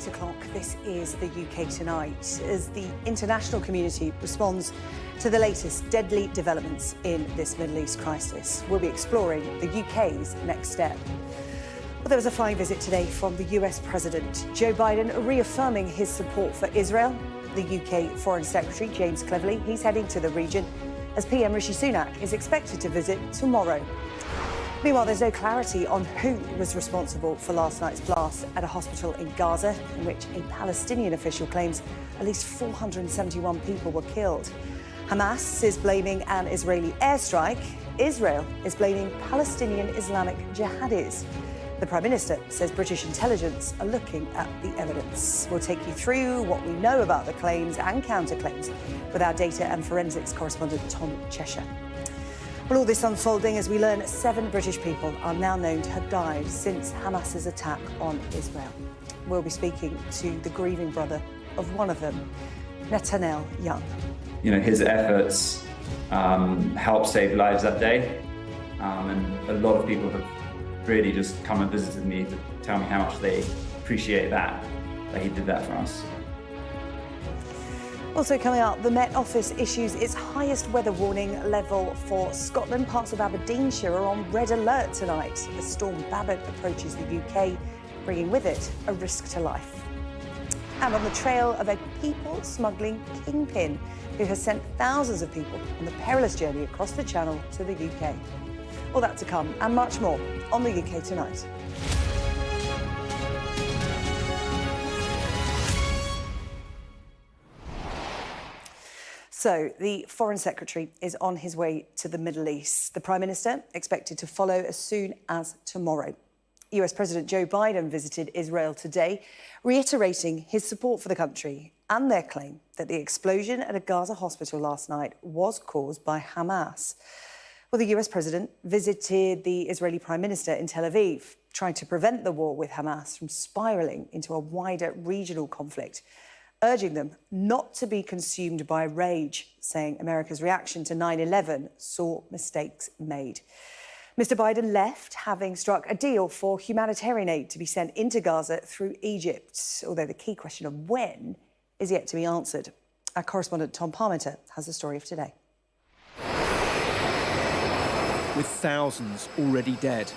8 o'clock, this is the UK Tonight, as the international community responds to the latest deadly developments in this Middle East crisis. We'll be exploring the UK's next step. Well, there was a flying visit today from the US President Joe Biden, reaffirming his support for Israel. The UK Foreign Secretary, James Cleverly, he's heading to the region, as PM Rishi Sunak is expected to visit tomorrow. Meanwhile, there's no clarity on who was responsible for last night's blast at a hospital in Gaza, in which a Palestinian official claims at least 471 people were killed. Hamas is blaming an Israeli airstrike. Israel is blaming Palestinian Islamic jihadis. The Prime Minister says British intelligence are looking at the evidence. We'll take you through what we know about the claims and counterclaims with our data and forensics correspondent Tom Cheshire. Well, all this unfolding as we learn 7 British people are now known to have died since Hamas's attack on Israel. We'll be speaking to the grieving brother of one of them, Natanel Young. You know, his efforts helped save lives that day, and a lot of people have really just come and visited me to tell me how much they appreciate that he did that for us. Also coming up, the Met Office issues its highest weather warning level for Scotland. Parts of Aberdeenshire are on red alert tonight as storm Babet approaches the UK, bringing with it a risk to life. And on the trail of a people smuggling kingpin who has sent thousands of people on the perilous journey across the Channel to the UK. All that to come and much more on the UK Tonight. So, the Foreign Secretary is on his way to the Middle East. The Prime Minister expected to follow as soon as tomorrow. US President Joe Biden visited Israel today, reiterating his support for the country and their claim that the explosion at a Gaza hospital last night was caused by Hamas. Well, the US President visited the Israeli Prime Minister in Tel Aviv, trying to prevent the war with Hamas from spiralling into a wider regional conflict, urging them not to be consumed by rage, saying America's reaction to 9/11 saw mistakes made. Mr. Biden left, having struck a deal for humanitarian aid to be sent into Gaza through Egypt, although the key question of when is yet to be answered. Our correspondent Tom Parmenter has the story of today. With thousands already dead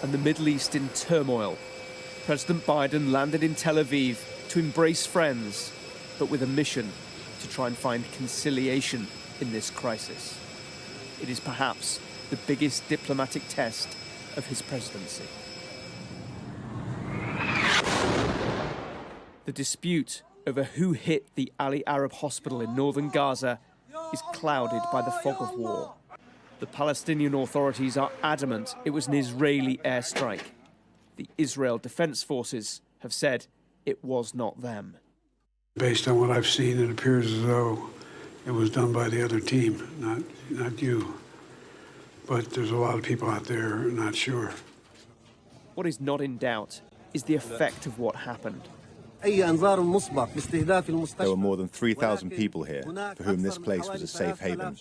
and the Middle East in turmoil, President Biden landed in Tel Aviv to embrace friends, but with a mission to try and find conciliation in this crisis. It is perhaps the biggest diplomatic test of his presidency. The dispute over who hit the Ali Arab hospital in northern Gaza is clouded by the fog of war. The Palestinian authorities are adamant it was an Israeli airstrike. The Israel Defense Forces have said it was not them. Based on what I've seen, it appears as though it was done by the other team, not you. But there's a lot of people out there not sure. What is not in doubt is the effect of what happened. There were more than 3,000 people here for whom this place was a safe haven.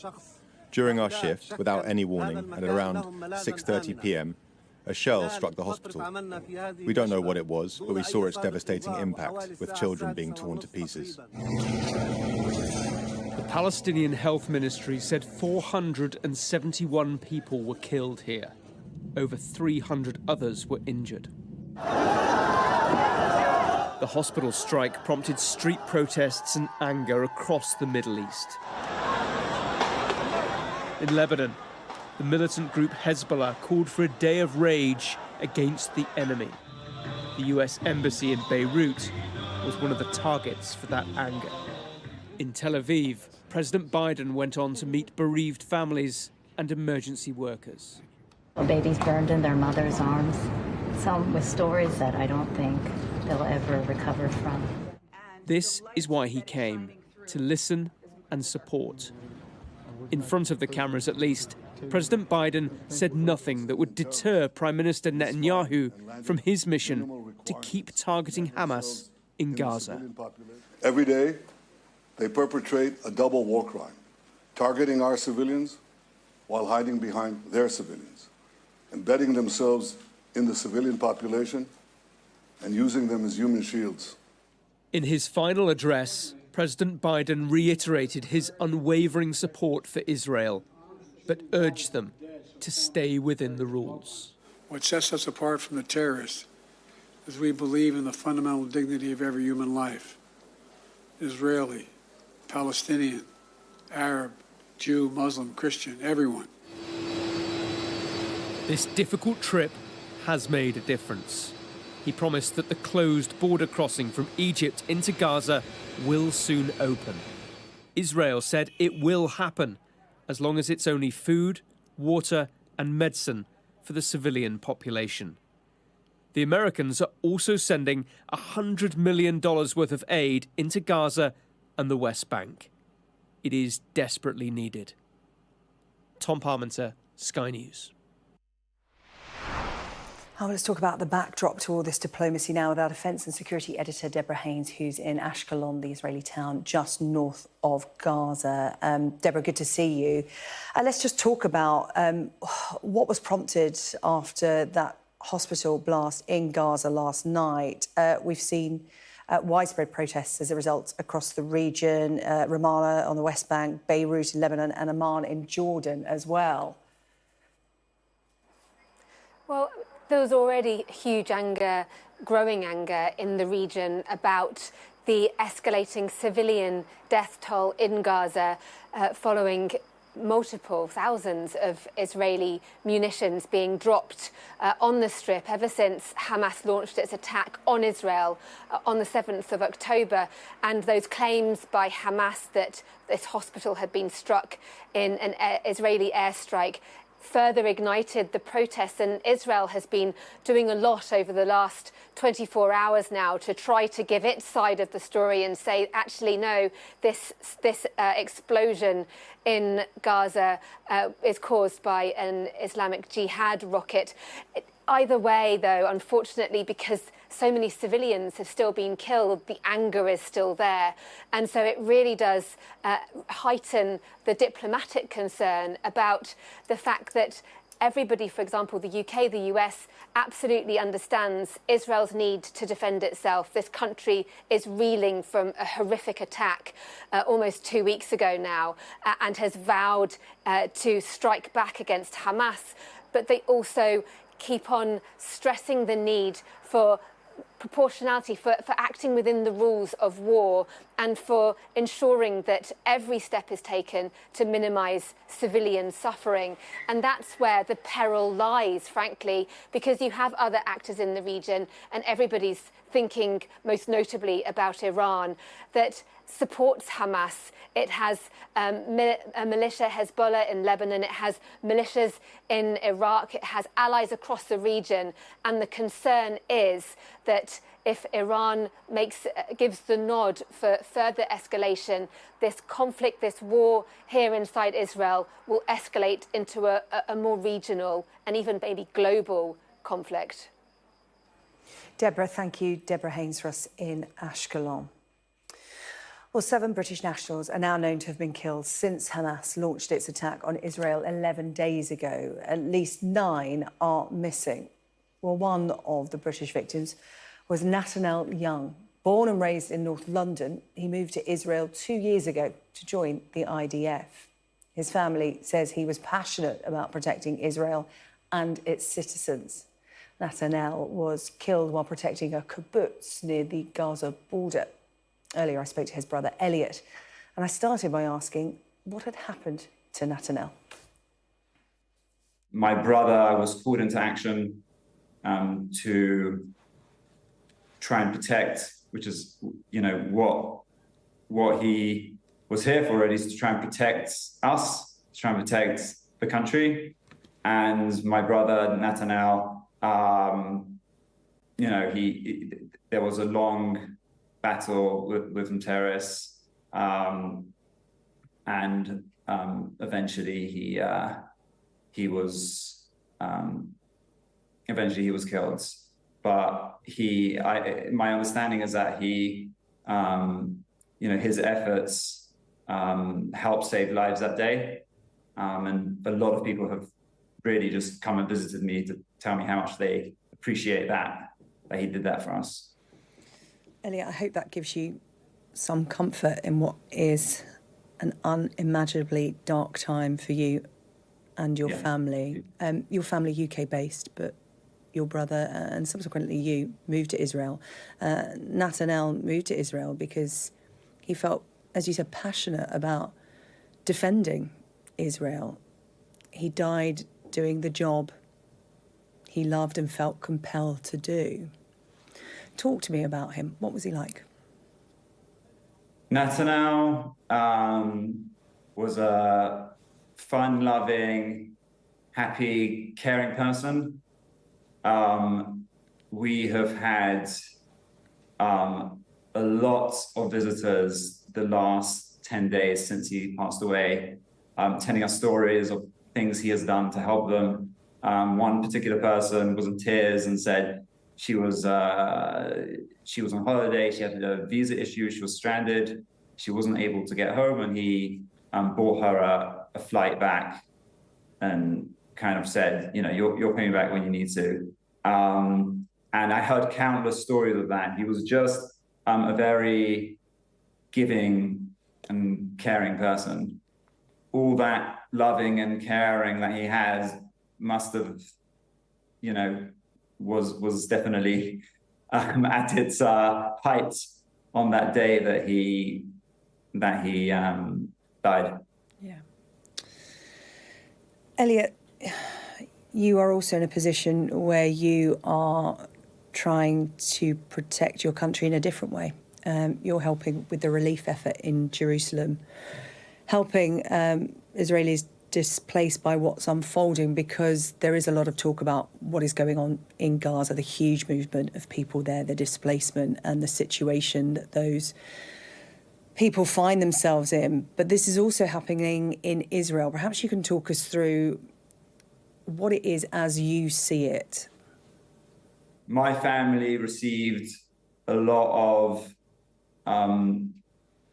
During our shift, without any warning, and at around 6:30 p.m., a shell struck the hospital. We don't know what it was, but we saw its devastating impact, with children being torn to pieces. The Palestinian Health Ministry said 471 people were killed here. Over 300 others were injured. The hospital strike prompted street protests and anger across the Middle East. In Lebanon, the militant group Hezbollah called for a day of rage against the enemy. The US Embassy in Beirut was one of the targets for that anger. In Tel Aviv, President Biden went on to meet bereaved families and emergency workers. Babies burned in their mother's arms, some with stories that I don't think they'll ever recover from. This is why he came, to listen and support. In front of the cameras, at least, President Biden said nothing that would deter Prime Minister Netanyahu from his mission to keep targeting Hamas in Gaza. Every day, they perpetrate a double war crime, targeting our civilians while hiding behind their civilians, embedding themselves in the civilian population and using them as human shields. In his final address, President Biden reiterated his unwavering support for Israel, but urged them to stay within the rules. What sets us apart from the terrorists is we believe in the fundamental dignity of every human life. Israeli, Palestinian, Arab, Jew, Muslim, Christian, everyone. This difficult trip has made a difference. He promised that the closed border crossing from Egypt into Gaza will soon open. Israel said it will happen, as long as it's only food, water and medicine for the civilian population. The Americans are also sending $100 million worth of aid into Gaza and the West Bank. It is desperately needed. Tom Parmenter, Sky News. Oh, let's talk about the backdrop to all this diplomacy now with our defence and security editor, Deborah Haynes, who's in Ashkelon, the Israeli town just north of Gaza. Deborah, good to see you. Let's just talk about what was prompted after that hospital blast in Gaza last night. We've seen widespread protests as a result across the region, Ramallah on the West Bank, Beirut in Lebanon and Amman in Jordan as well. Well, there was already huge anger, growing anger in the region about the escalating civilian death toll in Gaza following multiple thousands of Israeli munitions being dropped on the Strip ever since Hamas launched its attack on Israel on the 7th of October. And those claims by Hamas that this hospital had been struck in an Israeli airstrike further ignited the protests, and Israel has been doing a lot over the last 24 hours now to try to give its side of the story and say, actually, no, this explosion in Gaza is caused by an Islamic Jihad rocket. Either way, though, unfortunately, because so many civilians have still been killed, the anger is still there. And so it really does heighten the diplomatic concern about the fact that everybody, for example, the UK, the US, absolutely understands Israel's need to defend itself. This country is reeling from a horrific attack almost 2 weeks ago now and has vowed to strike back against Hamas. But they also keep on stressing the need for proportionality, for acting within the rules of war and for ensuring that every step is taken to minimise civilian suffering. And that's where the peril lies, frankly, because you have other actors in the region and everybody's thinking most notably about Iran that supports Hamas. It has a militia, Hezbollah in Lebanon. It has militias in Iraq. It has allies across the region. And the concern is that if Iran gives the nod for further escalation, this conflict, this war here inside Israel will escalate into a more regional and even maybe global conflict. Deborah, thank you. Deborah Haynes for us in Ashkelon. Well, 7 British nationals are now known to have been killed since Hamas launched its attack on Israel 11 days ago. At least 9 are missing. Well, one of the British victims was Natanel Young. Born and raised in North London, he moved to Israel 2 years ago to join the IDF. His family says he was passionate about protecting Israel and its citizens. Natanel was killed while protecting a kibbutz near the Gaza border. Earlier, I spoke to his brother, Elliot, and I started by asking what had happened to Natanel. My brother was called into action to try and protect, which is, what he was here for, really, is to try and protect us, to try and protect the country. And my brother, Natanel, there was a long battle with some terrorists, and eventually he was killed. But my understanding is that his efforts helped save lives that day, and a lot of people have really just come and visited me to tell me how much they appreciate that he did that for us. Elliot, I hope that gives you some comfort in what is an unimaginably dark time for you and your family. Your family UK-based, but your brother and subsequently you moved to Israel. Natanel moved to Israel because he felt, as you said, passionate about defending Israel. He died doing the job he loved and felt compelled to do. Talk to me about him. What was he like? Natanel was a fun-loving, happy, caring person. We have had a lot of visitors the last 10 days since he passed away, telling us stories of things he has done to help them. One particular person was in tears and said she was on holiday, she had a visa issue, she was stranded, she wasn't able to get home, and he bought her a flight back and kind of said, you know, you're coming back when you need to. And I heard countless stories of that. He was just a very giving and caring person. All that loving and caring that he has must have, you know, was definitely at its height on that day that he died. Yeah. Elliot, you are also in a position where you are trying to protect your country in a different way. You're helping with the relief effort in Jerusalem, helping Israelis displaced by what's unfolding, because there is a lot of talk about what is going on in Gaza, the huge movement of people there, the displacement and the situation that those people find themselves in. But this is also happening in Israel. Perhaps you can talk us through what it is as you see it. My family received a lot of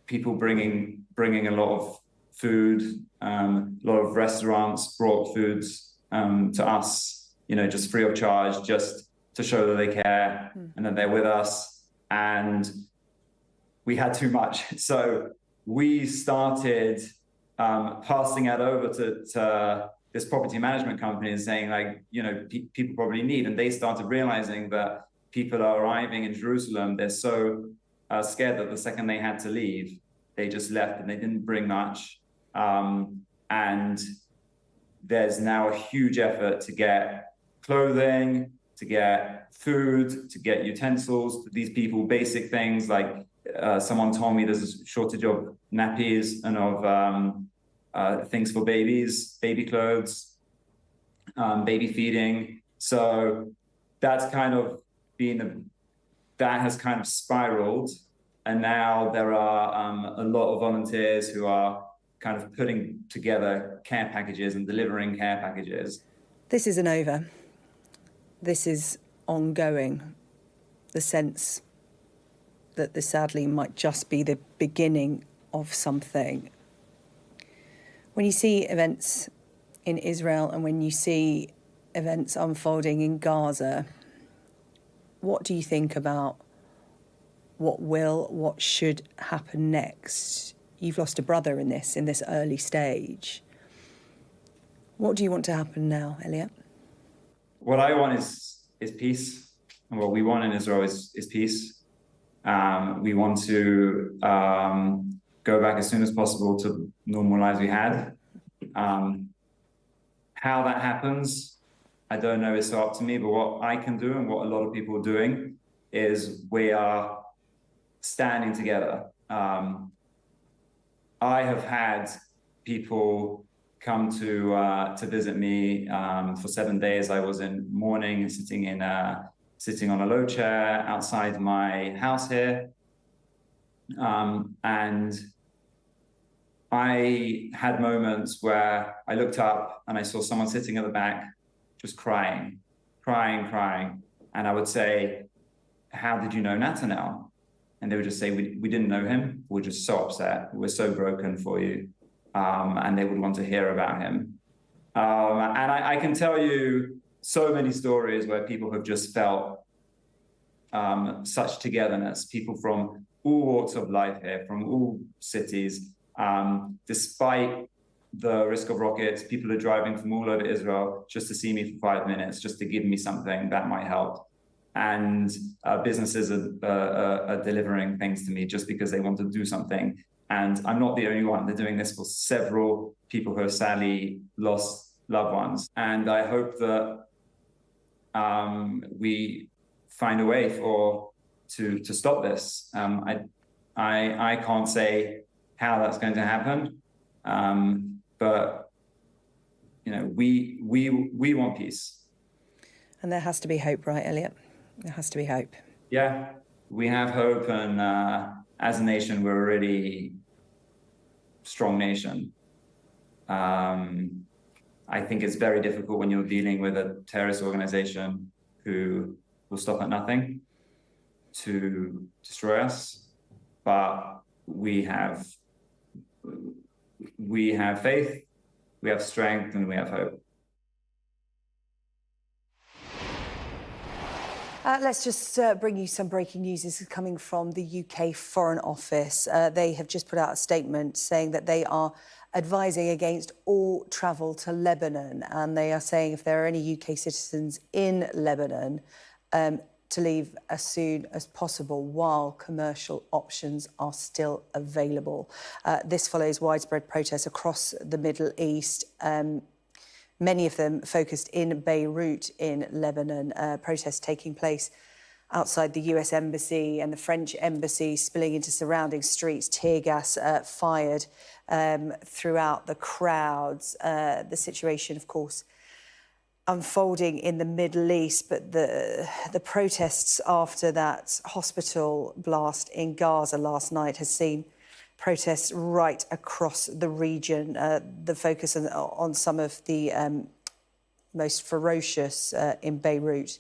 people bringing a lot of food. A lot of restaurants brought foods to us, you know, just free of charge, just to show that they care and that they're with us. And we had too much. So we started passing that over to this property management company and saying, like, you know, people probably need. And they started realizing that people are arriving in Jerusalem. They're so scared that the second they had to leave, they just left and they didn't bring much. And there's now a huge effort to get clothing, to get food, to get utensils to these people, basic things like someone told me there's a shortage of nappies and of things for babies, baby clothes, baby feeding. So that's kind of that has kind of spiraled. And now there are a lot of volunteers who are kind of putting together care packages and delivering care packages. This isn't over. This is ongoing. The sense that this sadly might just be the beginning of something. When you see events in Israel and when you see events unfolding in Gaza, what do you think about what should happen next? You've lost a brother in this early stage. What do you want to happen now, Elliot? What I want is peace. And what we want in Israel is peace. We want to go back as soon as possible to normal lives we had. How that happens, I don't know, it's up to me, but what I can do and what a lot of people are doing is we are standing together. I have had people come to visit me for 7 days. I was in mourning, sitting on a low chair outside my house here, and I had moments where I looked up and I saw someone sitting at the back, just crying, and I would say, "How did you know Natanel?" And they would just say, we didn't know him. We're just so upset. We're so broken for you. And they would want to hear about him. And I can tell you so many stories where people have just felt such togetherness, people from all walks of life here, from all cities, despite the risk of rockets. People are driving from all over Israel just to see me for 5 minutes, just to give me something that might help. And businesses are delivering things to me just because they want to do something. And I'm not the only one. They're doing this for several people who have sadly lost loved ones. And I hope that we find a way to stop this. I can't say how that's going to happen, but we want peace. And there has to be hope, right, Elliot? There has to be hope. Yeah, we have hope, and as a nation, we're a really strong nation. I think it's very difficult when you're dealing with a terrorist organization who will stop at nothing to destroy us. But we have faith, we have strength, and we have hope. Let's just bring you some breaking news. This is coming from the UK Foreign Office. They have just put out a statement saying that they are advising against all travel to Lebanon. And they are saying if there are any UK citizens in Lebanon, to leave as soon as possible while commercial options are still available. This follows widespread protests across the Middle East. Many of them focused in Beirut in Lebanon, protests taking place outside the US Embassy and the French Embassy, spilling into surrounding streets, tear gas fired throughout the crowds. The situation, of course, unfolding in the Middle East, but the protests after that hospital blast in Gaza last night has seen protests right across the region. The focus on some of the most ferocious in Beirut.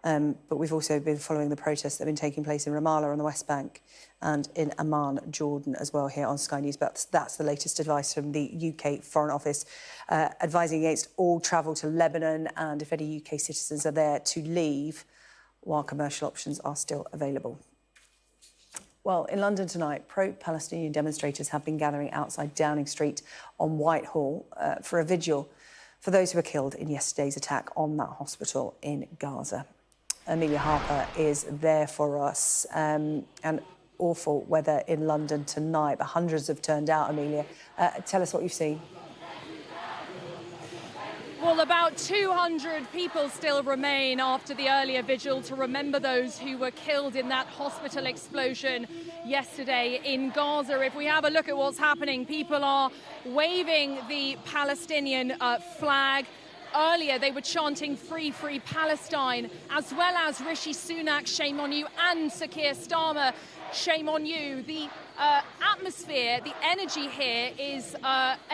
But we've also been following the protests that have been taking place in Ramallah on the West Bank and in Amman, Jordan as well here on Sky News. But that's the latest advice from the UK Foreign Office, advising against all travel to Lebanon, and if any UK citizens are there, to leave while commercial options are still available. Well, in London tonight, pro-Palestinian demonstrators have been gathering outside Downing Street on Whitehall for a vigil for those who were killed in yesterday's attack on that hospital in Gaza. Amelia Harper is there for us. And awful weather in London tonight, but hundreds have turned out, Amelia. Tell us what you've seen. Well, about 200 people still remain after the earlier vigil to remember those who were killed in that hospital explosion yesterday in Gaza. If we have a look at what's happening, people are waving the Palestinian flag. Earlier, they were chanting "Free, Free Palestine," as well as Rishi Sunak, "Shame on you," and Sir Keir Starmer, "Shame on you." The atmosphere, the energy here is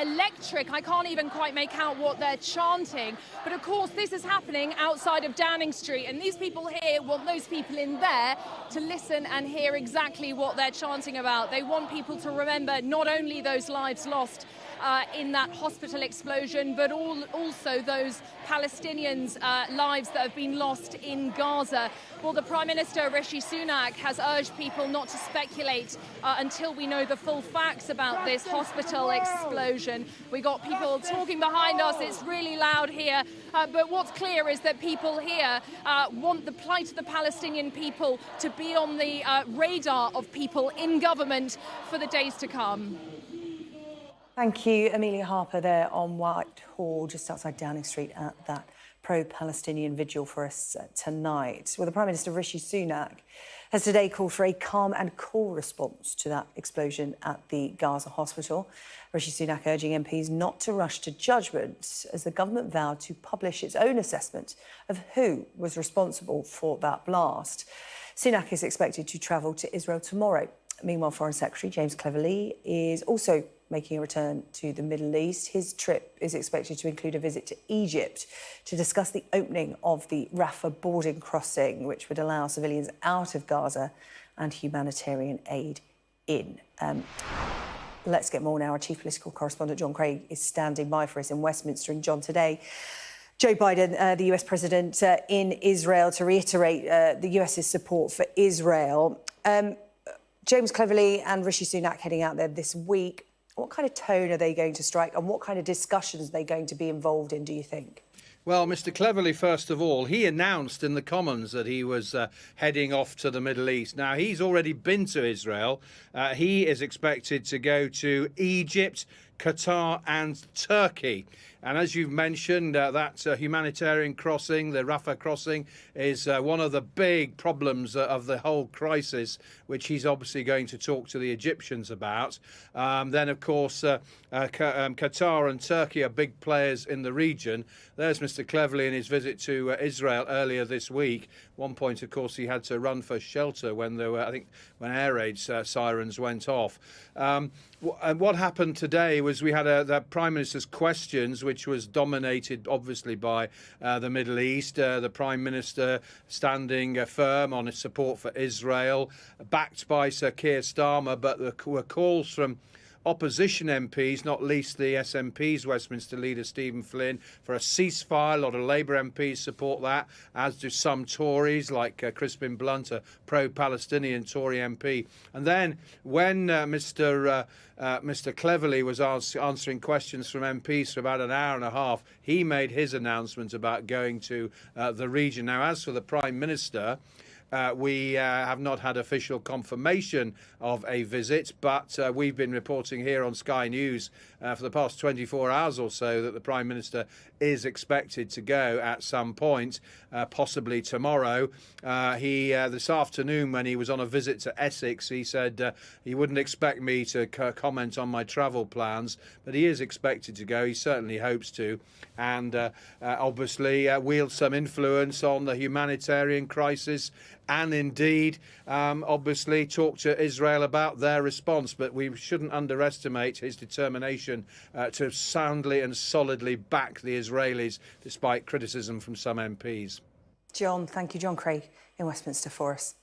electric. I can't even quite make out what they're chanting. But of course, this is happening outside of Downing Street. And these people here want those people in there to listen and hear exactly what they're chanting about. They want people to remember not only those lives lost in that hospital explosion, but also those Palestinians' lives that have been lost in Gaza. Well, the Prime Minister, Rishi Sunak, has urged people not to speculate until we know the full facts about this hospital explosion. We got people talking behind us. It's really loud here. But what's clear is that people here want the plight of the Palestinian people to be on the radar of people in government for the days to come. Thank you, Amelia Harper, there on Whitehall, just outside Downing Street at that pro-Palestinian vigil for us tonight. Well, the Prime Minister, Rishi Sunak, has today called for a calm and cool response to that explosion at the Gaza hospital. Rishi Sunak urging MPs not to rush to judgment as the government vowed to publish its own assessment of who was responsible for that blast. Sunak is expected to travel to Israel tomorrow. Meanwhile, Foreign Secretary James Cleverly is also making a return to the Middle East. His trip is expected to include a visit to Egypt to discuss the opening of the Rafah boarding crossing, which would allow civilians out of Gaza and humanitarian aid in. Let's get more now. Our chief political correspondent, John Craig, is standing by for us in Westminster. And John, today, Joe Biden, the US president in Israel, to reiterate the US's support for Israel. James Cleverly and Rishi Sunak heading out there this week. What kind of tone are they going to strike, and what kind of discussions are they going to be involved in, do you think? Well, Mr. Cleverly, first of all, he announced in the Commons that he was heading off to the Middle East. Now, he's already been to Israel. He is expected to go to Egypt, Qatar and Turkey. And as you've mentioned, that humanitarian crossing, the Rafah crossing, is one of the big problems of the whole crisis, which he's obviously going to talk to the Egyptians about. Then, of course, Qatar and Turkey are big players in the region. There's Mr. Cleverly in his visit to Israel earlier this week. One point, of course, he had to run for shelter when there were, I think, when air raid sirens went off. And what happened today was we had the Prime Minister's questions, which was dominated, obviously, by the Middle East. The Prime Minister standing firm on his support for Israel, backed by Sir Keir Starmer, but there were calls from opposition MPs, not least the SNP's Westminster leader Stephen Flynn, for a ceasefire. A lot of Labour MPs support that, as do some Tories like Crispin Blunt, a pro-Palestinian Tory MP. And then when Mr. Cleverly was answering questions from MPs for about an hour and a half, he made his announcement about going to the region. Now, as for the Prime Minister, we have not had official confirmation of a visit, but we've been reporting here on Sky News for the past 24 hours or so that the Prime Minister is expected to go at some point, possibly tomorrow. This afternoon, when he was on a visit to Essex, he said he wouldn't expect me to comment on my travel plans, but he is expected to go. He certainly hopes to, and obviously wield some influence on the humanitarian crisis, and indeed, obviously, talk to Israel about their response. But we shouldn't underestimate his determination to soundly and solidly back the Israelis, despite criticism from some MPs. John, thank you. John Craig in Westminster for us.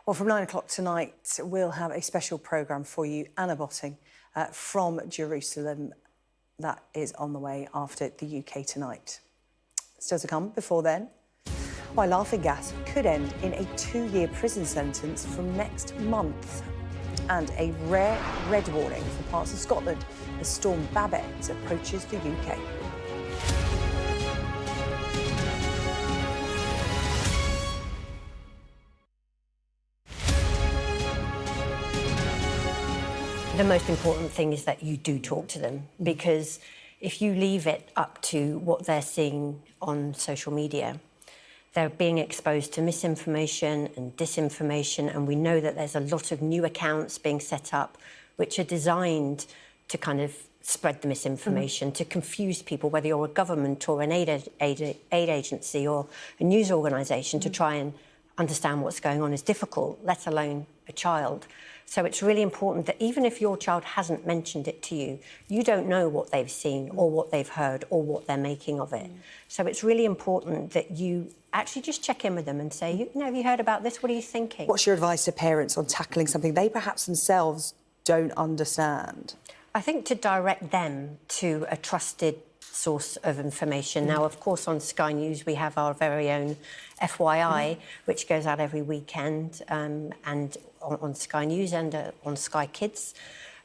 Well, from 9 o'clock tonight, we'll have a special programme for you, Anna Botting from Jerusalem. That is on the way after the UK Tonight. Still to come before then, why laughing gas could end in a 2-year prison sentence from next month. And a rare red warning for parts of Scotland as storm Babet approaches the UK. The most important thing is that you do talk to them, because if you leave it up to what they're seeing on social media, they're being exposed to misinformation and disinformation, and we know that there's a lot of new accounts being set up which are designed to kind of spread the misinformation, to confuse people, whether you're a government or an aid agency or a news organisation, to try and understand what's going on is difficult, let alone a child. So it's really important that even if your child hasn't mentioned it to you, you don't know what they've seen or what they've heard or what they're making of it. So it's really important that you actually just check in with them and say, have you heard about this? What are you thinking? What's your advice to parents on tackling something they perhaps themselves don't understand? I think to direct them to a trusted source of information. Now, of course, on Sky News, we have our very own FYI, which goes out every weekend, and on Sky News and on Sky Kids.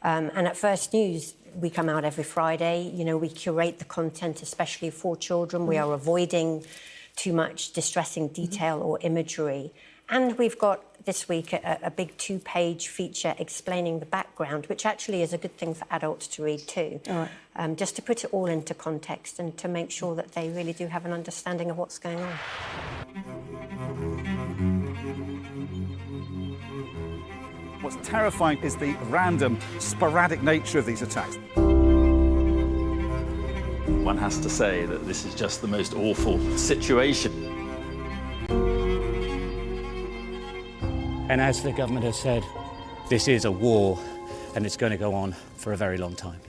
And at First News, we come out every Friday. You know, we curate the content, especially for children. We are avoiding too much distressing detail or imagery. And we've got this week a big 2-page feature explaining the background, which actually is a good thing for adults to read too. All right. Just to put it all into context and to make sure that they really do have an understanding of what's going on. What's terrifying is the random, sporadic nature of these attacks. One has to say that this is just the most awful situation. And as the government has said, this is a war and it's going to go on for a very long time.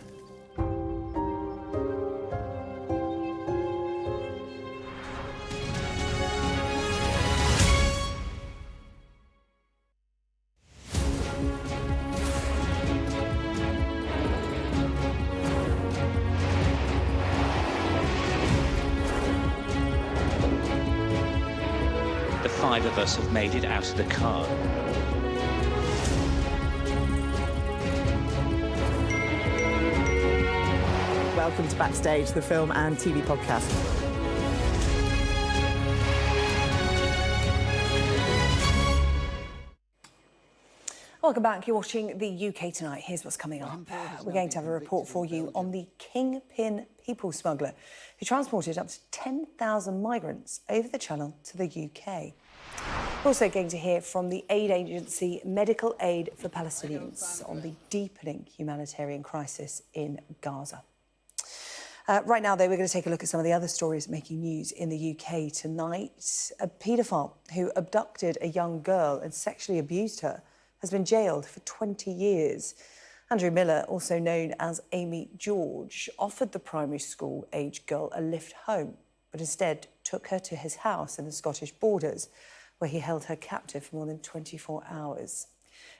5 of us have made it out of the car. Welcome to Backstage, the film and TV podcast. Welcome back. You're watching the UK Tonight. Here's what's coming up. We're going to have a report for you on the kingpin people smuggler who transported up to 10,000 migrants over the Channel to the UK. We're also going to hear from the aid agency Medical Aid for Palestinians on the deepening humanitarian crisis in Gaza. Right now, though, we're going to take a look at some of the other stories making news in the UK tonight. A paedophile who abducted a young girl and sexually abused her has been jailed for 20 years. Andrew Miller, also known as Amy George, offered the primary school-age girl a lift home, but instead took her to his house in the Scottish borders, where he held her captive for more than 24 hours.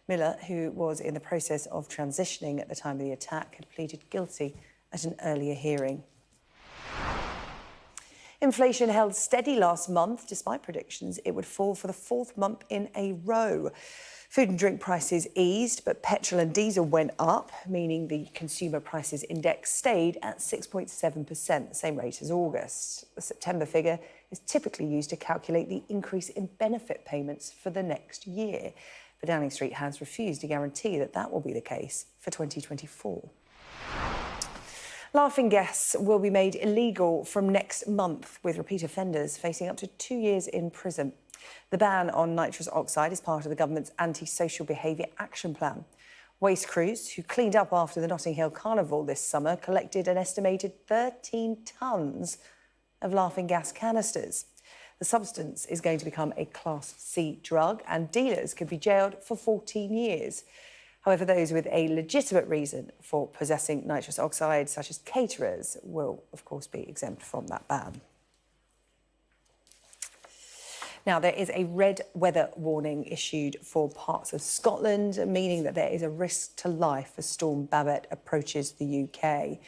Miller, who was in the process of transitioning at the time of the attack, had pleaded guilty at an earlier hearing. Inflation held steady last month, despite predictions it would fall for the fourth month in a row. Food and drink prices eased, but petrol and diesel went up, meaning the consumer prices index stayed at 6.7%, the same rate as August. The September figure is typically used to calculate the increase in benefit payments for the next year. But Downing Street has refused to guarantee that that will be the case for 2024. Laughing gas will be made illegal from next month, with repeat offenders facing up to 2 years in prison. The ban on nitrous oxide is part of the government's anti-social behaviour action plan. Waste crews, who cleaned up after the Notting Hill Carnival this summer, collected an estimated 13 tonnes of laughing gas canisters. The substance is going to become a Class C drug, and dealers could be jailed for 14 years. However, those with a legitimate reason for possessing nitrous oxide, such as caterers, will, of course, be exempt from that ban. Now, there is a red weather warning issued for parts of Scotland, meaning that there is a risk to life as Storm Babet approaches the UK.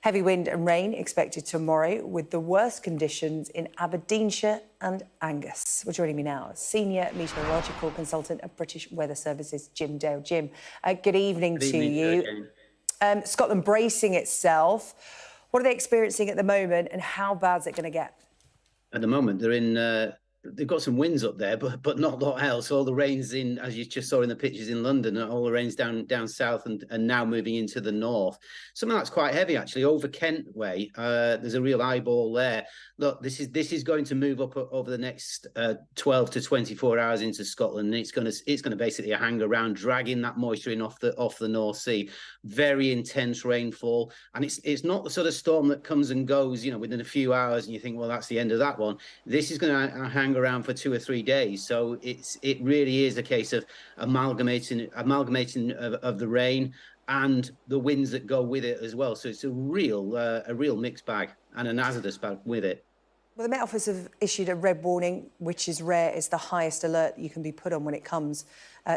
Heavy wind and rain expected tomorrow, with the worst conditions in Aberdeenshire and Angus. Well, joining me now, Senior Meteorological Consultant at British Weather Services, Jim Dale. Jim, good evening to you. Scotland bracing itself. What are they experiencing at the moment, and how bad is it going to get? At the moment, they're in... They've got some winds up there, but not a lot else. All the rain's in, as you just saw in the pictures in London, and all the rain's down south and now moving into the north. Some of that's quite heavy, actually. Over Kent way, there's a real eyeball there. Look, this is going to move up over the next 12 to 24 hours into Scotland, and it's going to basically hang around, dragging that moisture in off the North Sea. Very intense rainfall, and it's not the sort of storm that comes and goes, within a few hours, and you think, well, that's the end of that one. This is going to hang around for 2 or 3 days, so it really is a case of amalgamating of the rain and the winds that go with it as well. So it's a real mixed bag, and a hazardous bag with it. Well, the Met Office have issued a red warning, which is rare. It's the highest alert you can be put on when it comes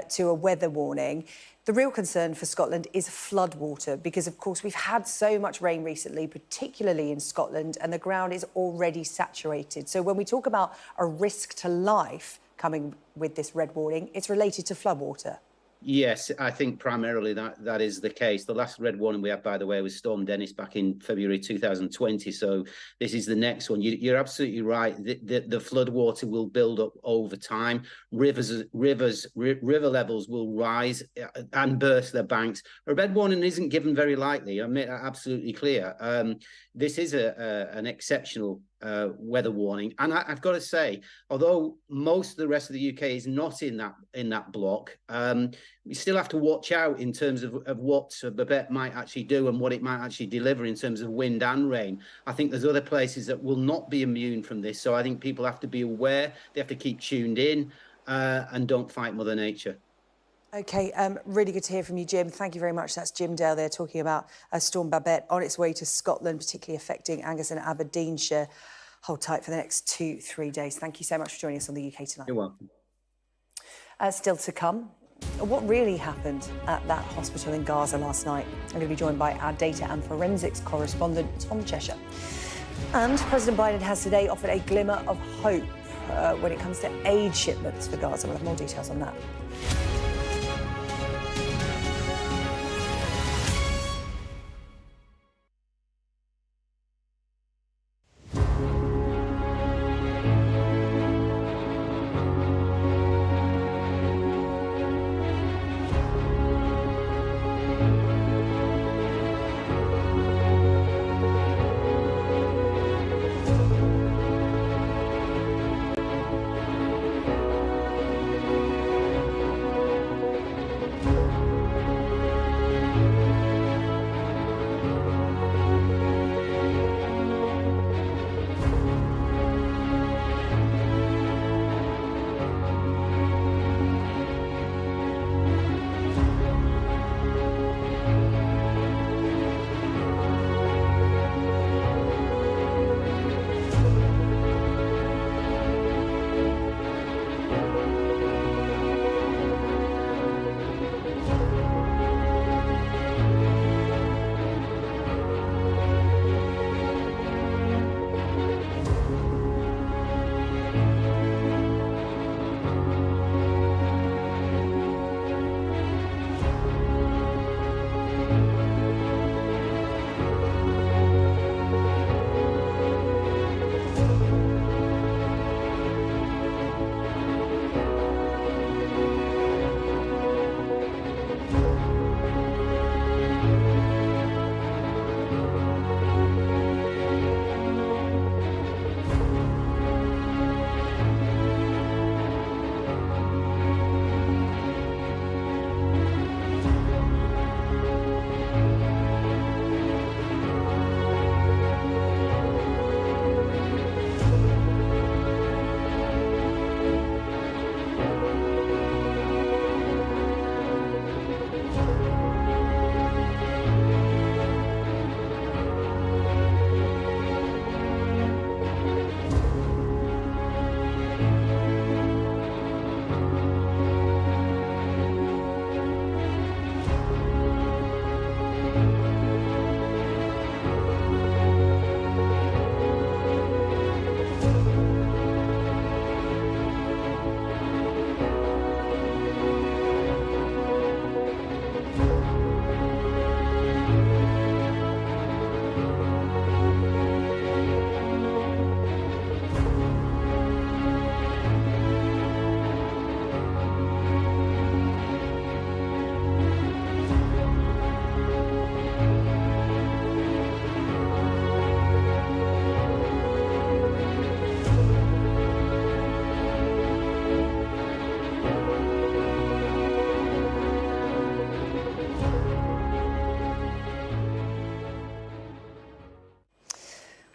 to a weather warning. The real concern for Scotland is floodwater, because, of course, we've had so much rain recently, particularly in Scotland, and the ground is already saturated. So when we talk about a risk to life coming with this red warning, it's related to floodwater. Yes, I think primarily that is the case. The last red warning we had, by the way, was Storm Dennis back in February 2020. So this is the next one. You're absolutely right. The floodwater will build up over time. River levels will rise and burst their banks. A red warning isn't given very lightly. I make that absolutely clear. This is an exceptional weather warning, and I've got to say, although most of the rest of the UK is not in that block, we still have to watch out in terms of what Babet might actually do and what it might actually deliver in terms of wind and rain. I think there's other places that will not be immune from this, so I think people have to be aware. They have to keep tuned in and don't fight Mother Nature. OK, really good to hear from you, Jim. Thank you very much. That's Jim Dale there talking about Storm Babet on its way to Scotland, particularly affecting Angus and Aberdeenshire. Hold tight for the next 2-3 days. Thank you so much for joining us on the UK Tonight. You're welcome. Still to come, what really happened at that hospital in Gaza last night? I'm going to be joined by our data and forensics correspondent, Tom Cheshire. And President Biden has today offered a glimmer of hope when it comes to aid shipments for Gaza. We'll have more details on that.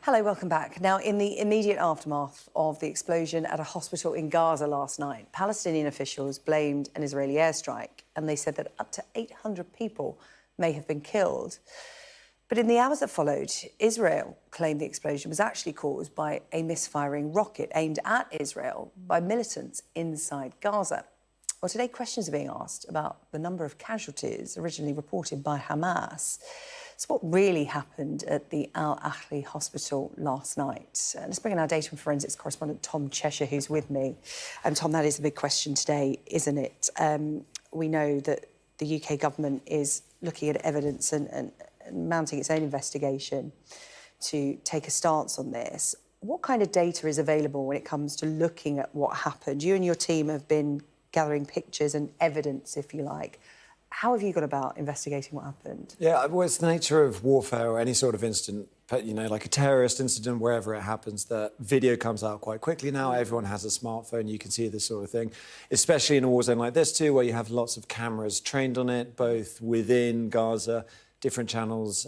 Hello, welcome back. Now, in the immediate aftermath of the explosion at a hospital in Gaza last night, Palestinian officials blamed an Israeli airstrike, and they said that up to 800 people may have been killed. But in the hours that followed, Israel claimed the explosion was actually caused by a misfiring rocket aimed at Israel by militants inside Gaza. Well, today questions are being asked about the number of casualties originally reported by Hamas. So what really happened at the Al-Ahli hospital last night? Let's bring in our data and forensics correspondent, Tom Cheshire, who's with me. And Tom, that is the big question today, isn't it? We know that the UK government is looking at evidence and mounting its own investigation to take a stance on this. What kind of data is available when it comes to looking at what happened? You and your team have been gathering pictures and evidence, if you like. How have you gone about investigating what happened? Yeah, well, it's the nature of warfare or any sort of incident, you know, like a terrorist incident, wherever it happens, that video comes out quite quickly now. Everyone has a smartphone, you can see this sort of thing, especially in a war zone like this too, where you have lots of cameras trained on it, both within Gaza, different channels,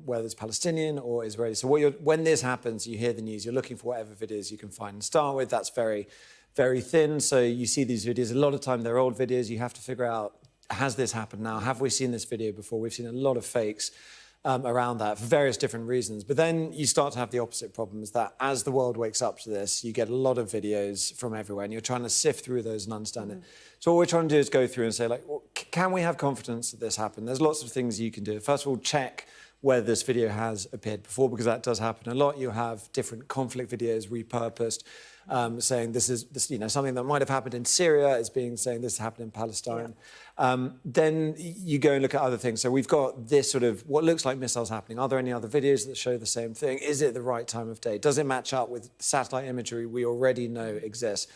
whether it's Palestinian or Israeli. So when this happens, you hear the news, you're looking for whatever videos you can find and start with. That's very, very thin. So you see these videos, a lot of time they're old videos. You have to figure out, has this happened now? Have we seen this video before? We've seen a lot of fakes around that for various different reasons. But then you start to have the opposite problems, that as the world wakes up to this, you get a lot of videos from everywhere and you're trying to sift through those and understand it. So what we're trying to do is go through and say, like, well, can we have confidence that this happened? There's lots of things you can do. First of all, check whether this video has appeared before, because that does happen a lot. You have different conflict videos repurposed, saying this is something that might have happened in Syria is being saying this happened in Palestine. Then you go and look at other things. So we've got this sort of what looks like missiles happening. Are there any other videos that show the same thing? Is it the right time of day? Does it match up with satellite imagery we already know exists?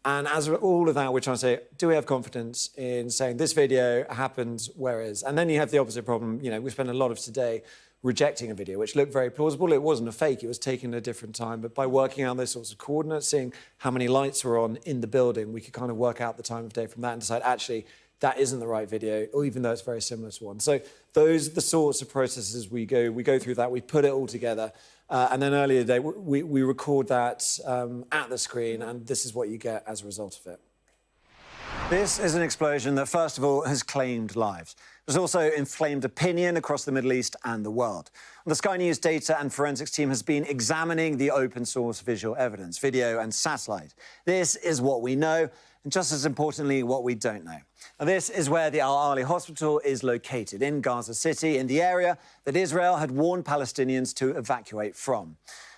And as all of that, we're trying to say, do we have confidence in saying this video happens where is? And then you have the opposite problem. We spent a lot of today rejecting a video, which looked very plausible. It wasn't a fake, it was taken at a different time. But by working out those sorts of coordinates, seeing how many lights were on in the building, we could kind of work out the time of day from that and decide, actually, that isn't the right video, or even though it's very similar to one. So those are the sorts of processes we go through that, we put it all together. And then earlier today, we record that at the screen, and this is what you get as a result of it. This is an explosion that, first of all, has claimed lives. It has also inflamed opinion across the Middle East and the world. The Sky News data and forensics team has been examining the open-source visual evidence, video and satellite. This is what we know, and just as importantly, what we don't know. Now, this is where the Al-Ali hospital is located, in Gaza City, in the area that Israel had warned Palestinians to evacuate from.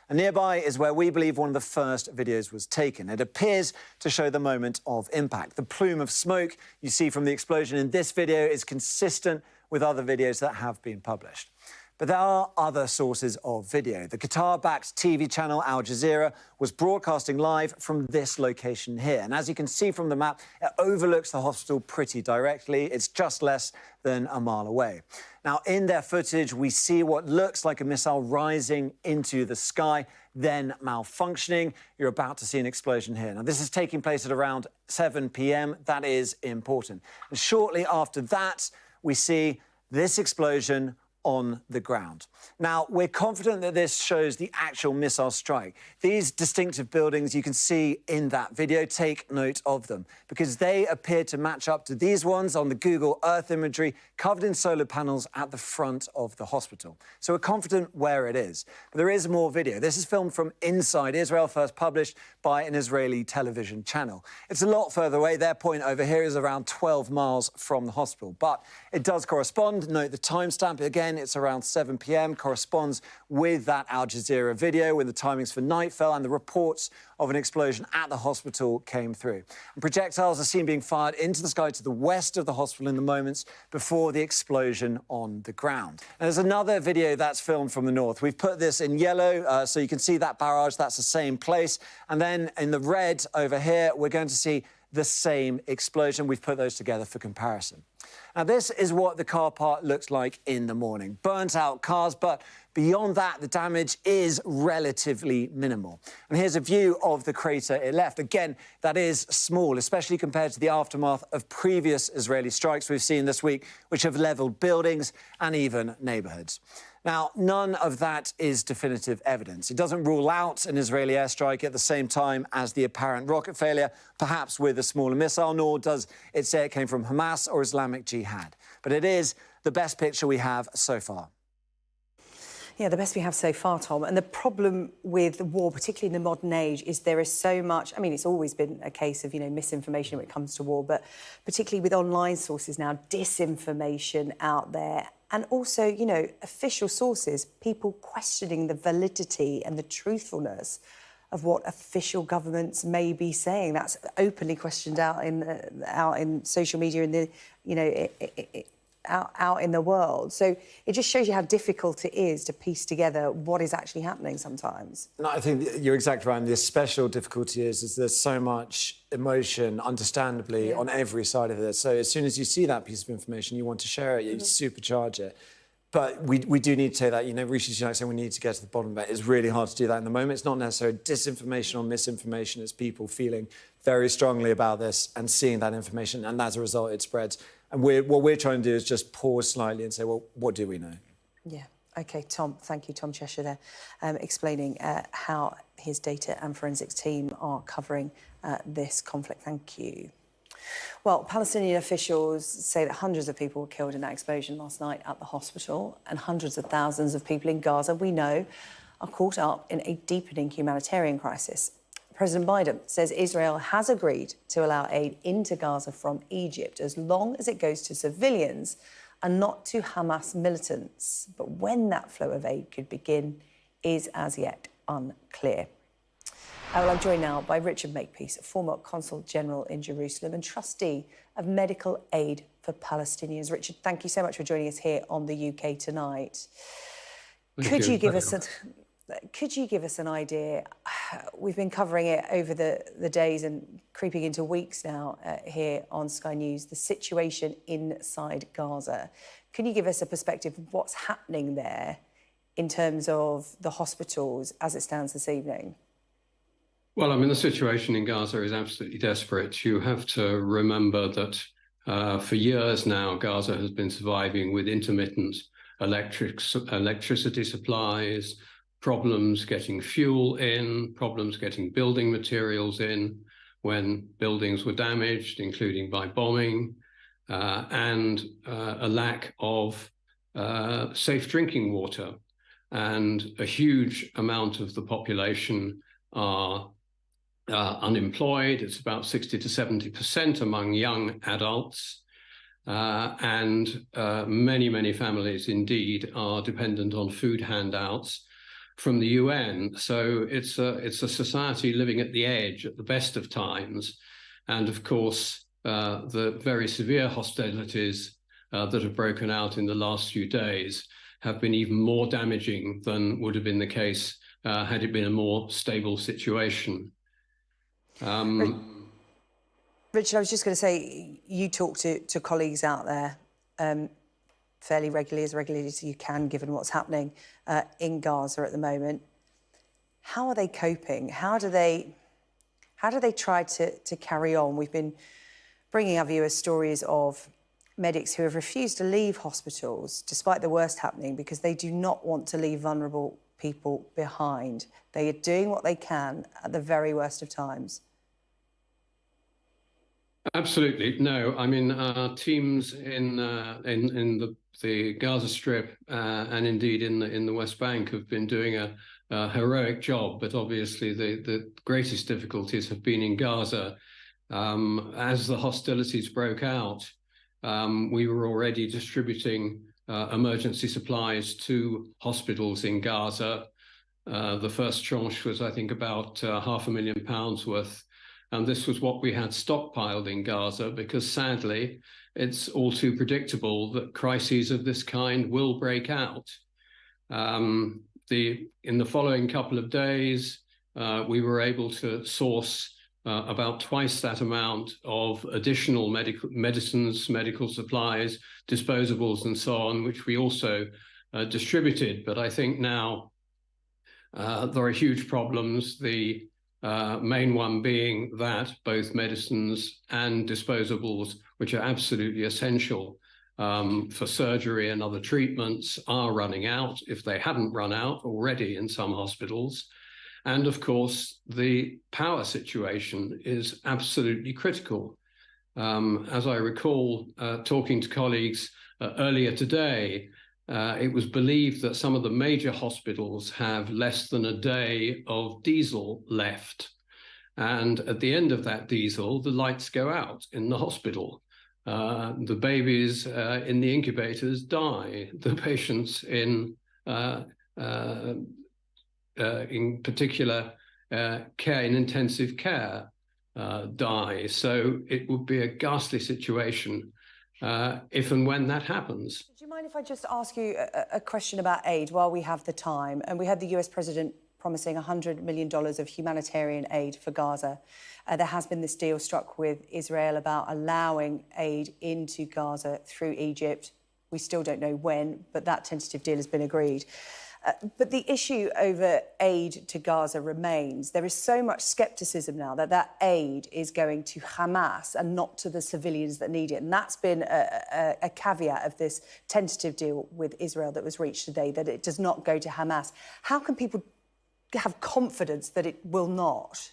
And nearby is where we believe one of the first videos was taken. It appears to show the moment of impact. The plume of smoke you see from the explosion in this video is consistent with other videos that have been published. But there are other sources of video. The Qatar-backed TV channel Al Jazeera was broadcasting live from this location here. And as you can see from the map, it overlooks the hospital pretty directly. It's just less than a mile away. Now, in their footage, we see what looks like a missile rising into the sky, then malfunctioning. You're about to see an explosion here. Now, this is taking place at around 7 p.m. That is important. And shortly after that, we see this explosion on the ground. Now, we're confident that this shows the actual missile strike. These distinctive buildings you can see in that video, take note of them, because they appear to match up to these ones on the Google Earth imagery covered in solar panels at the front of the hospital. So we're confident where it is. But there is more video. This is filmed from inside Israel, first published by an Israeli television channel. It's a lot further away. Their point over here is around 12 miles from the hospital, but it does correspond. Note the timestamp. Again, it's around 7 p.m, corresponds with that Al Jazeera video when the timings for night fell and the reports of an explosion at the hospital came through. And projectiles are seen being fired into the sky to the west of the hospital in the moments before the explosion on the ground. And there's another video that's filmed from the north. We've put this in yellow, so you can see that barrage. That's the same place. And then in the red over here, we're going to see the same explosion. We've put those together for comparison. Now, this is what the car park looks like in the morning. Burnt out cars, but beyond that, the damage is relatively minimal. And here's a view of the crater it left. Again, that is small, especially compared to the aftermath of previous Israeli strikes we've seen this week, which have leveled buildings and even neighborhoods. Now, none of that is definitive evidence. It doesn't rule out an Israeli airstrike at the same time as the apparent rocket failure, perhaps with a smaller missile, nor does it say it came from Hamas or Islamic Jihad. But it is the best picture we have so far. Yeah, the best we have so far, Tom. And the problem with war, particularly in the modern age, is there is so much... I mean, it's always been a case of, misinformation when it comes to war, but particularly with online sources now, disinformation out there. And also, official sources, people questioning the validity and the truthfulness of what official governments may be saying. That's openly questioned out in social media, in the, out in the world. So it just shows you how difficult it is to piece together what is actually happening sometimes. No, I think you're exactly right. And the special difficulty is there's so much emotion, understandably, on every side of this. So as soon as you see that piece of information, you want to share it, you supercharge it. But we do need to say that, Rishi Sunak saying we need to get to the bottom of it. It's really hard to do that in the moment. It's not necessarily disinformation or misinformation. It's people feeling very strongly about this and seeing that information, and as a result, it spreads. And what we're trying to do is just pause slightly and say, well, what do we know? Yeah. OK, Tom, thank you, Tom Cheshire there, explaining how his data and forensics team are covering this conflict. Thank you. Well, Palestinian officials say that hundreds of people were killed in that explosion last night at the hospital, and hundreds of thousands of people in Gaza, we know, are caught up in a deepening humanitarian crisis. President Biden says Israel has agreed to allow aid into Gaza from Egypt as long as it goes to civilians and not to Hamas militants. But when that flow of aid could begin is as yet unclear. Well, I'm joined now by Richard Makepeace, former Consul General in Jerusalem and trustee of Medical Aid for Palestinians. Richard, thank you so much for joining us here on the UK Tonight. Could you give us an idea? We've been covering it over the days and creeping into weeks now here on Sky News, the situation inside Gaza. Can you give us a perspective of what's happening there in terms of the hospitals as it stands this evening? Well, I mean, the situation in Gaza is absolutely desperate. You have to remember that for years now, Gaza has been surviving with intermittent electricity supplies, problems getting fuel in, problems getting building materials in when buildings were damaged, including by bombing, and a lack of safe drinking water. And a huge amount of the population are unemployed. It's about 60 to 70% among young adults. And many families indeed are dependent on food handouts from the UN. So it's a society living at the edge at the best of times. And of course, the very severe hostilities that have broken out in the last few days have been even more damaging than would have been the case had it been a more stable situation. Richard, I was just going to say, you talk to colleagues out there fairly regularly as you can, given what's happening in Gaza at the moment. How are they coping? How do they try to carry on? We've been bringing our viewers stories of medics who have refused to leave hospitals despite the worst happening because they do not want to leave vulnerable people behind. They are doing what they can at the very worst of times. Absolutely. No, I mean, teams in the Gaza Strip and indeed in the West Bank have been doing a heroic job, but obviously the greatest difficulties have been in Gaza. As the hostilities broke out, we were already distributing emergency supplies to hospitals in Gaza. The first tranche was, I think, about £500,000 worth. And this was what we had stockpiled in Gaza because, sadly, it's all too predictable that crises of this kind will break out. In the following couple of days, we were able to source about twice that amount of additional medicines, medical supplies, disposables, and so on, which we also distributed. But I think now there are huge problems. The main one being that both medicines and disposables, which are absolutely essential for surgery and other treatments, are running out, if they hadn't run out already in some hospitals. And of course, the power situation is absolutely critical. As I recall talking to colleagues earlier today, it was believed that some of the major hospitals have less than a day of diesel left. And at the end of that diesel, the lights go out in the hospital. The babies in the incubators die. The patients in particular care in intensive care die. So it would be a ghastly situation if and when that happens. Do you mind if I just ask you a question about aid while we have the time? And we had the US president promising $100 million of humanitarian aid for Gaza. There has been this deal struck with Israel about allowing aid into Gaza through Egypt. We still don't know when, but that tentative deal has been agreed. But the issue over aid to Gaza remains. There is so much scepticism now that aid is going to Hamas and not to the civilians that need it. And that's been a caveat of this tentative deal with Israel that was reached today, that it does not go to Hamas. How can people have confidence that it will not?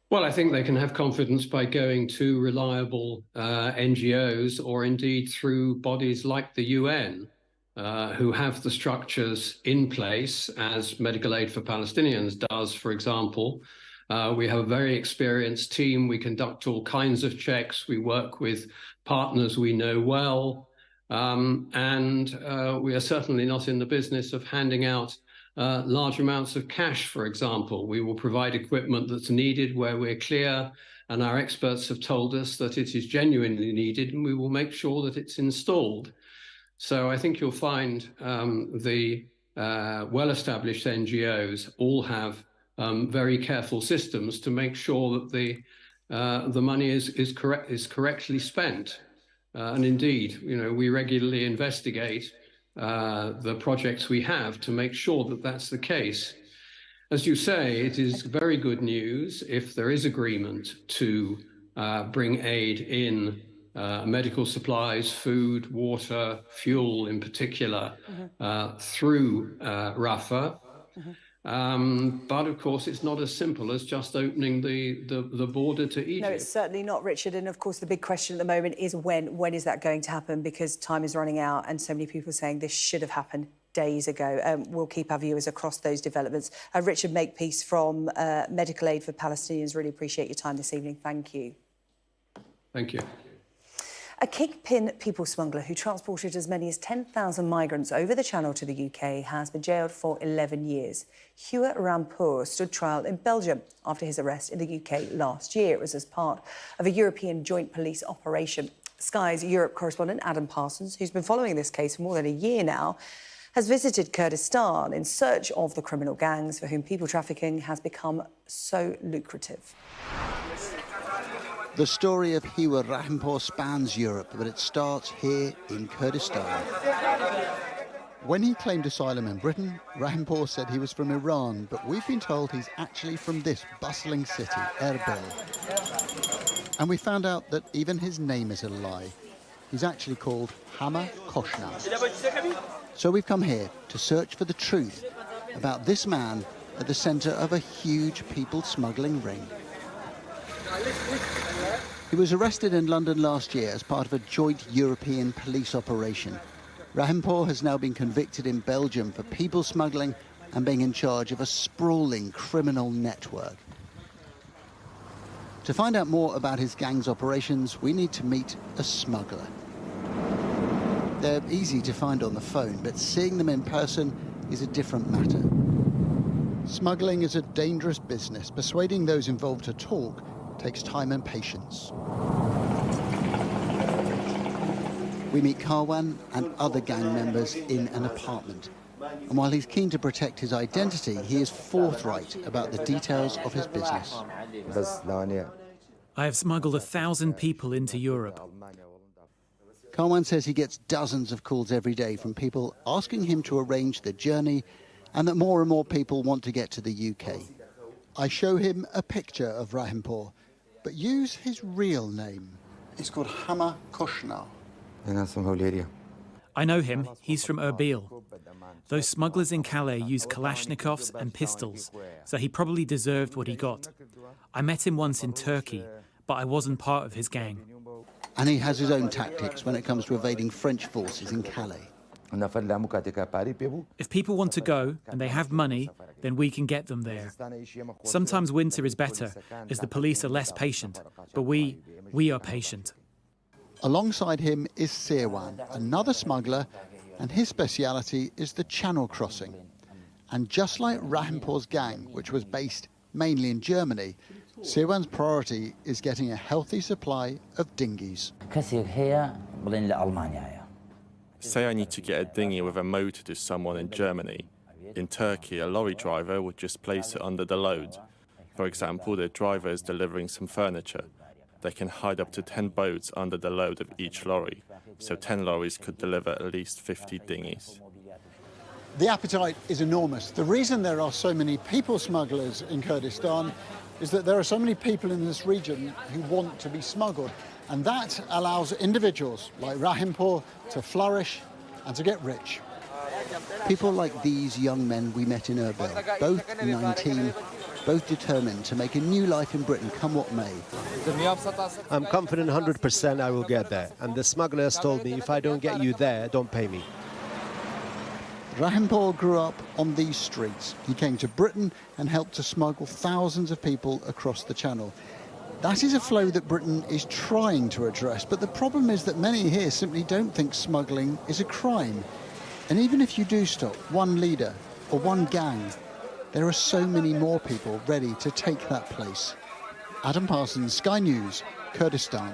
Well, I think they can have confidence by going to reliable NGOs or indeed through bodies like the UN. Who have the structures in place, as Medical Aid for Palestinians does, for example, We have a very experienced team. We conduct all kinds of checks. We work with partners we know well. And we are certainly not in the business of handing out large amounts of cash, for example. We will provide equipment that's needed where we're clear, and our experts have told us that it is genuinely needed, and we will make sure that it's installed. So I think you'll find the well-established NGOs all have very careful systems to make sure that the money is correctly spent. And indeed, we regularly investigate the projects we have to make sure that that's the case. As you say, it is very good news if there is agreement to bring aid in medical supplies, food, water, fuel in particular, through Rafah. But of course, it's not as simple as just opening the border to Egypt. No, it's certainly not, Richard. And of course, the big question at the moment is when is that going to happen? Because time is running out and so many people are saying this should have happened days ago. We'll keep our viewers across those developments. Richard Makepeace from Medical Aid for Palestinians, really appreciate your time this evening. Thank you. Thank you. A kingpin people smuggler who transported as many as 10,000 migrants over the Channel to the UK has been jailed for 11 years. Huwa Rampour stood trial in Belgium after his arrest in the UK last year. It was as part of a European joint police operation. Sky's Europe correspondent Adam Parsons, who's been following this case for more than a year now, has visited Kurdistan in search of the criminal gangs for whom people trafficking has become so lucrative. The story of Huwa Rampour spans Europe, but it starts here in Kurdistan. When he claimed asylum in Britain, Rampour said he was from Iran, but we've been told he's actually from this bustling city, Erbil. And we found out that even his name is a lie. He's actually called Hama Koshna. So we've come here to search for the truth about this man at the centre of a huge people smuggling ring. He was arrested in London last year as part of a joint European police operation. Rampour has now been convicted in Belgium for people smuggling and being in charge of a sprawling criminal network. To find out more about his gang's operations, we need to meet a smuggler. They're easy to find on the phone, but seeing them in person is a different matter. Smuggling is a dangerous business. Persuading those involved to talk takes time and patience. We meet Karwan and other gang members in an apartment. And while he's keen to protect his identity, he is forthright about the details of his business. I have smuggled 1,000 people into Europe. Karwan says he gets dozens of calls every day from people asking him to arrange the journey and that more and more people want to get to the UK. I show him a picture of Rampour, but use his real name. He's called Hama Koshna. I know him. He's from Erbil. Those smugglers in Calais use Kalashnikovs and pistols, so he probably deserved what he got. I met him once in Turkey, but I wasn't part of his gang. And he has his own tactics when it comes to evading French forces in Calais. If people want to go and they have money, then we can get them there. Sometimes winter is better, as the police are less patient, but we are patient. Alongside him is Sirwan, another smuggler, and his speciality is the Channel crossing. And just like Rampour's gang, which was based mainly in Germany, Sirwan's priority is getting a healthy supply of dinghies. Say I need to get a dinghy with a motor to someone in Germany. In Turkey, a lorry driver would just place it under the load. For example, the driver is delivering some furniture. They can hide up to 10 boats under the load of each lorry, so 10 lorries could deliver at least 50 dinghies. The appetite is enormous. The reason there are so many people smugglers in Kurdistan is that there are so many people in this region who want to be smuggled. And that allows individuals like Rampour to flourish and to get rich. People like these young men we met in Erbil, both 19, both determined to make a new life in Britain, come what may. I'm confident 100% I will get there. And the smugglers told me, if I don't get you there, don't pay me. Rahimpour grew up on these streets. He came to Britain and helped to smuggle thousands of people across the Channel. That is a flow that Britain is trying to address, but the problem is that many here simply don't think smuggling is a crime. And even if you do stop one leader or one gang, there are so many more people ready to take that place. Adam Parsons, Sky News, Kurdistan.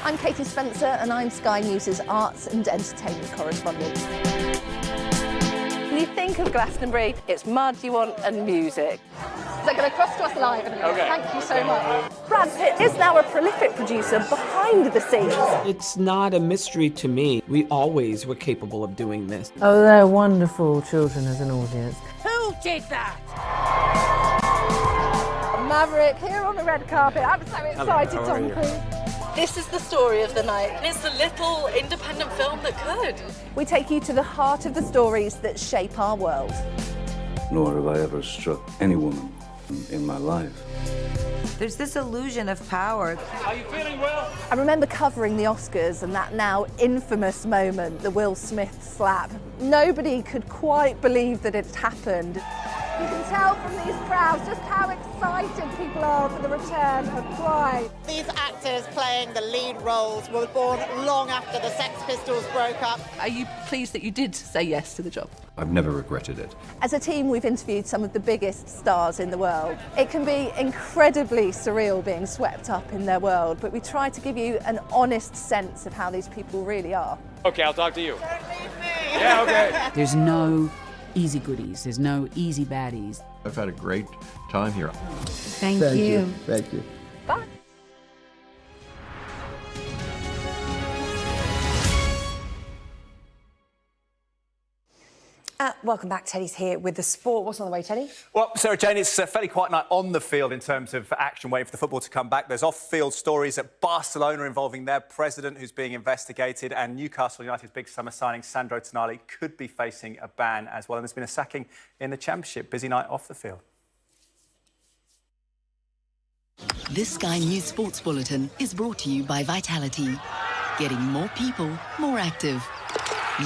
I'm Katie Spencer and I'm Sky News' arts and entertainment correspondent. When you think of Glastonbury, it's mud you want and music. They're going to cross to us live in a minute. Okay. Thank you so much. Brad Pitt is now a prolific producer behind the scenes. It's not a mystery to me. We always were capable of doing this. Oh, they're wonderful children as an audience. Who did that? Maverick here on the red carpet. I'm so excited, Tom Cruise. This is the story of the night. It's the little independent film that could. We take you to the heart of the stories that shape our world. Nor have I ever struck any woman in my life. There's this illusion of power. Are you feeling well? I remember covering the Oscars and that now infamous moment, the Will Smith slap. Nobody could quite believe that it had happened. You can tell from these crowds just how excited people are for the return of Pride. These actors playing the lead roles were born long after the Sex Pistols broke up. Are you pleased that you did say yes to the job? I've never regretted it. As a team, we've interviewed some of the biggest stars in the world. It can be incredibly surreal being swept up in their world, but we try to give you an honest sense of how these people really are. Okay, I'll talk to you. Don't leave me. Yeah, okay. There's no easy goodies. There's no easy baddies. I've had a great time here. Thank you. Thank you. Bye. Welcome back. Teddy's here with the sport. What's on the way, Teddy? Well, Sarah-Jane, it's a fairly quiet night on the field in terms of action, waiting for the football to come back. There's off-field stories at Barcelona involving their president, who's being investigated, and Newcastle United's big summer signing, Sandro Tonali, could be facing a ban as well. And there's been a sacking in the Championship. Busy night off the field. This Sky News Sports Bulletin is brought to you by Vitality. Getting more people more active.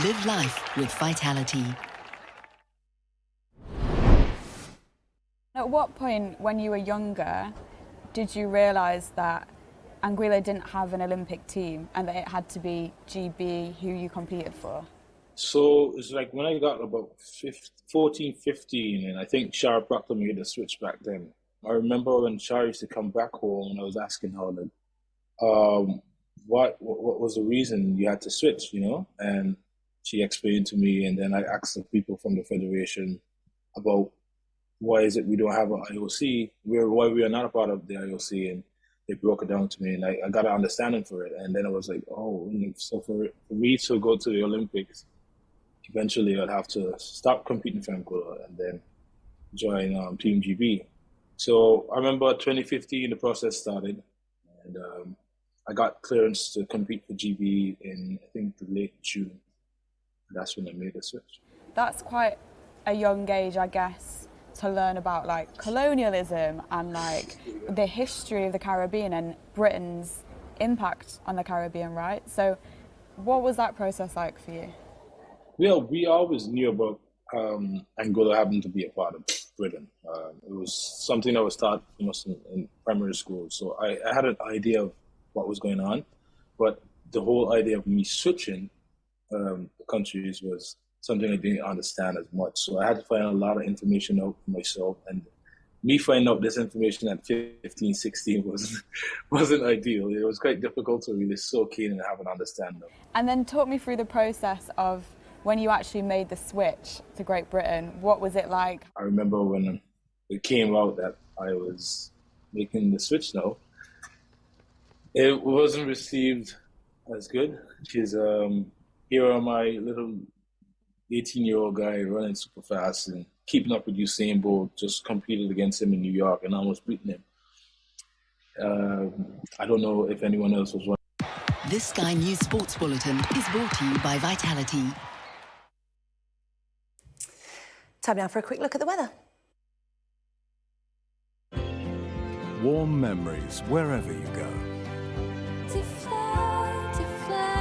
Live life with Vitality. At what point, when you were younger, did you realise that Anguilla didn't have an Olympic team and that it had to be GB who you competed for? So it's like when I got about 14, 15, and I think Shara Proctor made the switch back then. I remember when Shara used to come back home and I was asking her, what was the reason you had to switch, you know? And she explained to me, and then I asked the people from the Federation about why is it we don't have an IOC, why we are not a part of the IOC, and they broke it down to me, and I got an understanding for it. And then I was like, oh, so for me to go to the Olympics, eventually I'd have to stop competing for Angola and then join Team GB. So I remember 2015, the process started, and I got clearance to compete for GB in, I think, the late June. That's when I made the switch. That's quite a young age, I guess, to learn about like colonialism and like the history of the Caribbean and Britain's impact on the Caribbean, right? So what was that process like for you? Well, we always knew about Angola having to be a part of Britain. It was something that was taught in primary school. So I had an idea of what was going on, but the whole idea of me switching countries was something I didn't understand as much. So I had to find a lot of information out for myself. And me finding out this information at 15, 16 wasn't ideal. It was quite difficult to really soak in and have an understanding. And then talk me through the process of when you actually made the switch to Great Britain. What was it like? I remember when it came out that I was making the switch now, it wasn't received as good. Because here am I, little 18-year-old guy running super fast and keeping up with Usain Bolt, just competed against him in New York and almost beating him. I don't know if anyone else was running. This Sky News Sports Bulletin is brought to you by Vitality. Time now for a quick look at the weather. Warm memories wherever you go.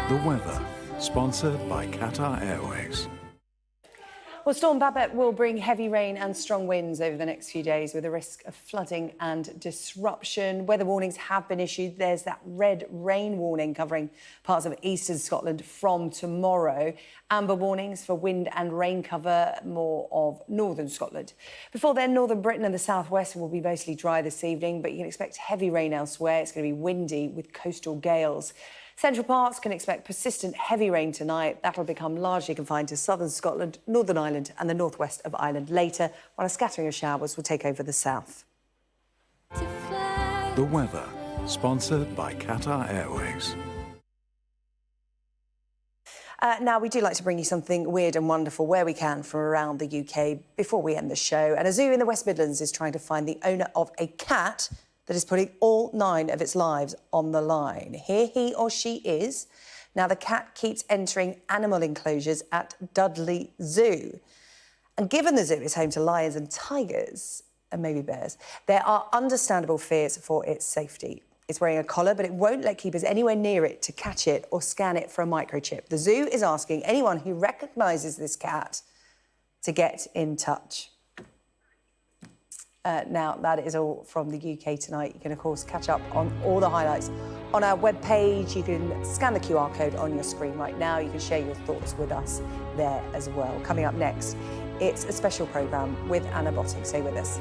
The weather, sponsored by Qatar Airways. Well, Storm Babet will bring heavy rain and strong winds over the next few days with a risk of flooding and disruption. Weather warnings have been issued. There's that red rain warning covering parts of eastern Scotland from tomorrow. Amber warnings for wind and rain cover more of northern Scotland. Before then, northern Britain and the southwest will be mostly dry this evening, but you can expect heavy rain elsewhere. It's going to be windy with coastal gales. Central parts can expect persistent heavy rain tonight. That'll become largely confined to southern Scotland, Northern Ireland and the northwest of Ireland later, while a scattering of showers will take over the south. The weather, sponsored by Qatar Airways. Now, we do like to bring you something weird and wonderful where we can from around the UK before we end the show. And a zoo in the West Midlands is trying to find the owner of a cat that is putting all 9 of its lives on the line. Here he or she is. Now, the cat keeps entering animal enclosures at Dudley Zoo. And given the zoo is home to lions and tigers, and maybe bears, there are understandable fears for its safety. It's wearing a collar, but it won't let keepers anywhere near it to catch it or scan it for a microchip. The zoo is asking anyone who recognises this cat to get in touch. Now, that is all from the UK Tonight. You can, of course, catch up on all the highlights on our webpage. You can scan the QR code on your screen right now. You can share your thoughts with us there as well. Coming up next, it's a special programme with Anna Botting. Stay with us.